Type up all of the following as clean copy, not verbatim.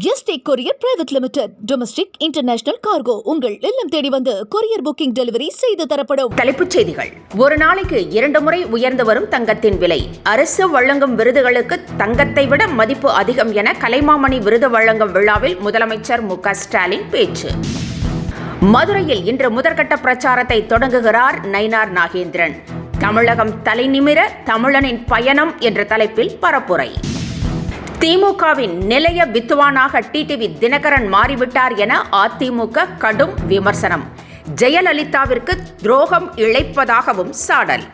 Yesterday courier private limited. Domestic international cargo உங்கள் இல்லம் தேடி வந்து கொரியர் புக்கிங் டெலிவரி செய்து தரப்படும். தலைப்புச் செய்திகள். ஒரு நாளைக்கு 2 முறை உயர்ந்து வரும் தங்கத்தின் விலை. அரசு வழங்கும் விருதுகளுக்கு தங்கத்தை விட மதிப்பு அதிகம் என கலைமாமணி விருது வழங்கும் விழாவில் முதலமைச்சர் மு.க. ஸ்டாலின் பேச்சு. மதுரையில் இன்று முதற்கட்ட பிரச்சாரத்தை தொடங்குகிறார் நயினார் நாகேந்திரன். தமிழகம் தலைநிமிர தமிழனின் பயணம் என்ற தலைப்பில் பரப்புரை. திமுகவின் நிலைய வித்துவானாக டிடிவி தினகரன் மாறிவிட்டார் என அதிமுக கடும் விமர்சனம். ஜெயலலிதாவிற்கு துரோகம் இழைப்பதாகவும் சாடல்.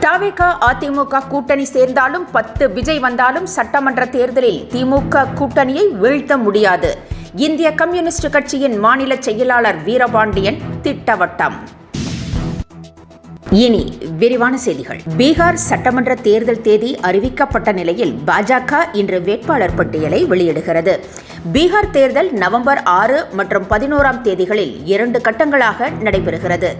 தவிக அதிமுக கூட்டணி சேர்ந்தாலும் 10 விஜய் வந்தாலும் சட்டமன்ற தேர்தலில் திமுக கூட்டணியை வீழ்த்த முடியாது. இந்திய கம்யூனிஸ்ட் கட்சியின் மாநில செயலாளர் வீரபாண்டியன் திட்டவட்டம். இனி விரிவான செய்திகள். பீகார் சட்டமன்ற தேர்தல் தேதி அறிவிக்கப்பட்ட நிலையில் பாஜக இன்று வேட்பாளர் பட்டியலை வெளியிடுகிறது. பீகார் தேர்தல் நவம்பர் 6 மற்றும் 11ஆம் தேதிகளில் 2 கட்டங்களாக நடைபெறுகிறது.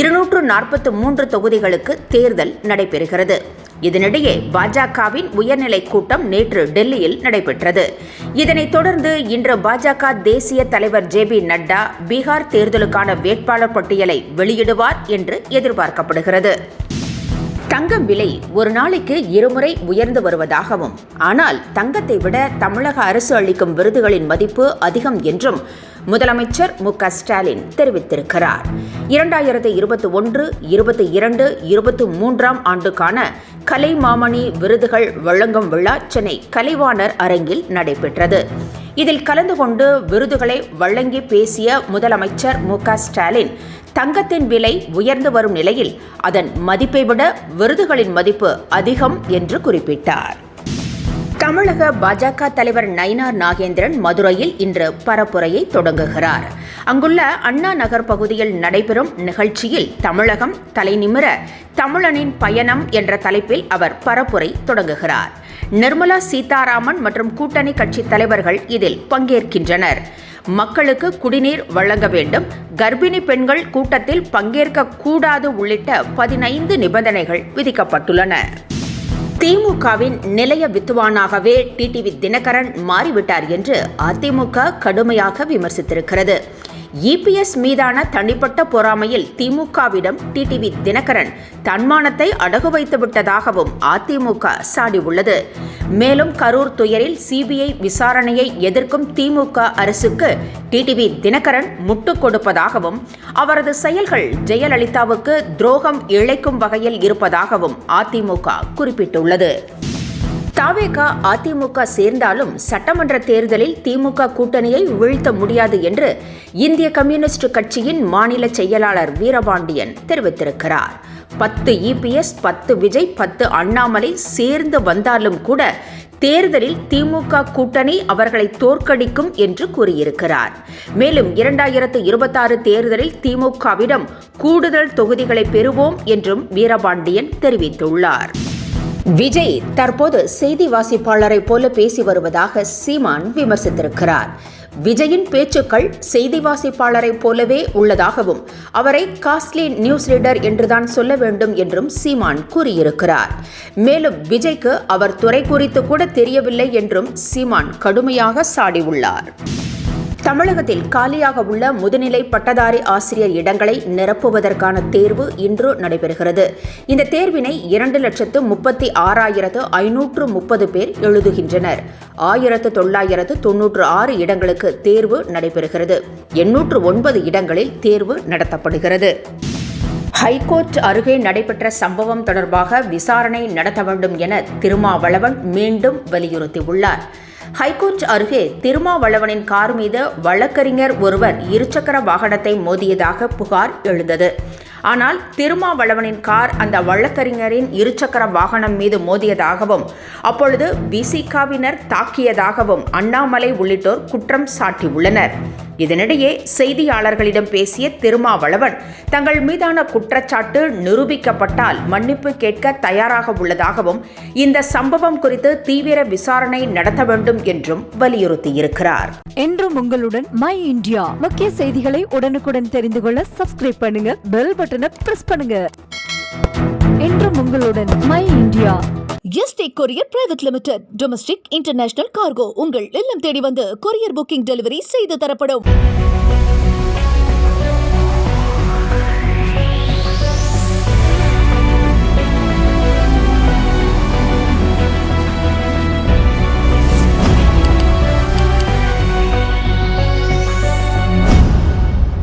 243 தொகுதிகளுக்கு தேர்தல் நடைபெறுகிறது. இதனிடையே பாஜகவின் உயர்நிலை கூட்டம் நேற்று டெல்லியில் நடைபெற்றது. இதனைத் தொடர்ந்து இன்று பாஜக தேசிய தலைவர் ஜே.பி. நட்டா பீகார் தேர்தலுக்கான வேட்பாளர் பட்டியலை வெளியிடுவார் என்று எதிர்பார்க்கப்படுகிறது. தங்கம் விலை ஒரு நாளைக்கு 2 முறை உயர்ந்து வருவதாகவும், ஆனால் தங்கத்தை விட தமிழக அரசு அளிக்கும் விருதுகளின் மதிப்பு அதிகம் என்றும் முதலமைச்சர் மு.க. ஸ்டாலின் தெரிவித்திருக்கிறார். 2021, 22, 23ஆம் ஆண்டுக்கான கலைமாமணி விருதுகள் வழங்கும் விழா சென்னை கலைவாணர் அரங்கில் நடைபெற்றது. இதில் கலந்து கொண்டு விருதுகளை வழங்கி பேசிய முதலமைச்சர் மு.க. ஸ்டாலின், தங்கத்தின் விலை உயர்ந்து வரும் நிலையில் அதன் மதிப்பை விட விருதுகளின் மதிப்பு அதிகம் என்று குறிப்பிட்டார். தமிழக பாஜக தலைவர் நயினார் நாகேந்திரன் மதுரையில் இன்று பரப்புரையை தொடங்குகிறார். அங்குள்ள அண்ணா நகர் பகுதியில் நடைபெறும் நிகழ்ச்சியில் தமிழகம் தலைநிமிர தமிழனின் பயணம் என்ற தலைப்பில் அவர் பரப்புரை தொடங்குகிறார். நிர்மலா சீதாராமன் மற்றும் கூட்டணி கட்சி தலைவர்கள் இதில் பங்கேற்கின்றனர். மக்களுக்கு குடிநீர் வழங்க வேண்டும், கர்ப்பிணி பெண்கள் கூட்டத்தில் பங்கேற்க கூடாது உள்ளிட்ட 15 நிபந்தனைகள் விதிக்கப்பட்டுள்ளன. திமுகவின் நிலைய வித்துவானாகவே டிடிவி தினகரன் மாறிவிட்டார் என்று அதிமுக கடுமையாக விமர்சித்திருக்கிறது. இபிஎஸ் மீதான தனிப்பட்ட பொறாமையில் திமுகவிடம் டிடிவி தினகரன் தன்மானத்தை அடகு வைத்து விட்டதாகவும் அதிமுக சாடியுள்ளது. மேலும் கரூர் துயரில் சிபிஐ விசாரணையை எதிர்க்கும் திமுக அரசுக்கு டிடிவி தினகரன் முட்டுக் கொடுப்பதாகவும், அவரது செயல்கள் ஜெயலலிதாவுக்கு துரோகம் இழைக்கும் வகையில் இருப்பதாகவும் அதிமுக குறிப்பிட்டுள்ளது. தவிக அதிமுக சேர்ந்தாலும் சட்டமன்ற தேர்தலில் திமுக கூட்டணியை வீழ்த்த முடியாது என்று இந்திய கம்யூனிஸ்ட் கட்சியின் மாநில செயலாளர் வீரபாண்டியன் தெரிவித்திருக்கிறார். 10 இபிஎஸ், 10 விஜய், 10 அண்ணாமலை சேர்ந்து வந்தாலும் கூட தேர்தலில் திமுக கூட்டணி அவர்களை தோற்கடிக்கும் என்று கூறியிருக்கிறார். மேலும் 2026 தேர்தலில் திமுகவிடம் கூடுதல் தொகுதிகளை பெறுவோம் என்றும் வீரபாண்டியன் தெரிவித்துள்ளார். விஜய் தற்போது செய்தி வாசிப்பாளரை போல பேசி வருவதாக சீமான் விமர்சித்திருக்கிறார். விஜயின் பேச்சுக்கள் செய்தி வாசிப்பாளரை போலவே உள்ளதாகவும், அவரை காஸ்ட்லி நியூஸ் ரீடர் என்றுதான் சொல்ல வேண்டும் என்றும் சீமான் கூறியிருக்கிறார். மேலும் விஜய்க்கு அவர் துறை குறித்து கூட தெரியவில்லை என்றும் சீமான் கடுமையாக சாடியுள்ளார். தமிழகத்தில் காலியாக உள்ள முதுநிலை பட்டதாரி ஆசிரியர் இடங்களை நிரப்புவதற்கான தேர்வு இன்று நடைபெறுகிறது. இந்த தேர்வினை 2,36,530 பேர் எழுதுகின்றனர். 1996 இடங்களுக்கு தேர்வு நடைபெறுகிறது. 809 இடங்களில் தேர்வு நடத்தப்படுகிறது. ஹைகோர்ட் அருகே நடைபெற்ற சம்பவம் தொடர்பாக விசாரணை நடத்த வேண்டும் என திருமாவளவன் மீண்டும் வலியுறுத்தியுள்ளார். ஹைகோர்ட் அருகே திருமாவளவனின் கார் மீது வழக்கறிஞர் ஒருவர் இருசக்கர வாகனத்தை மோதியதாக புகார் எழுந்தது. ஆனால் திருமாவளவனின் கார் அந்த வழக்கறிஞரின் இருசக்கர வாகனம் மீது மோதியதாகவும், அப்பொழுது விசிகாவினர் தாக்கியதாகவும் அண்ணாமலை உள்ளிட்டோர் குற்றம் சாட்டியுள்ளனர். இதனிடையே செய்தியாளர்களிடம் பேசிய திருமாவளவன், தங்கள் மீதான குற்றச்சாட்டு நிரூபிக்கப்பட்டால் மன்னிப்பு கேட்க தயாராக உள்ளதாகவும், இந்த சம்பவம் குறித்து தீவிர விசாரணை நடத்த வேண்டும் என்றும் வலியுறுத்தியிருக்கிறார். என்றும் உங்களுடன் மை இந்தியா முக்கிய செய்திகளை உடனுக்குடன் தெரிந்து கொள்ள சப்ஸ்கிரைப் பண்ணுங்க, பெல் பட்டனை பிரஸ் பண்ணுங்க. என்றும் உங்களுடன் my India. Yesterday courier private limited. Domestic international cargo உங்கள் இல்லம் தேடி வந்து கொரியர் புக்கிங் டெலிவரி செய்து தரப்படும்.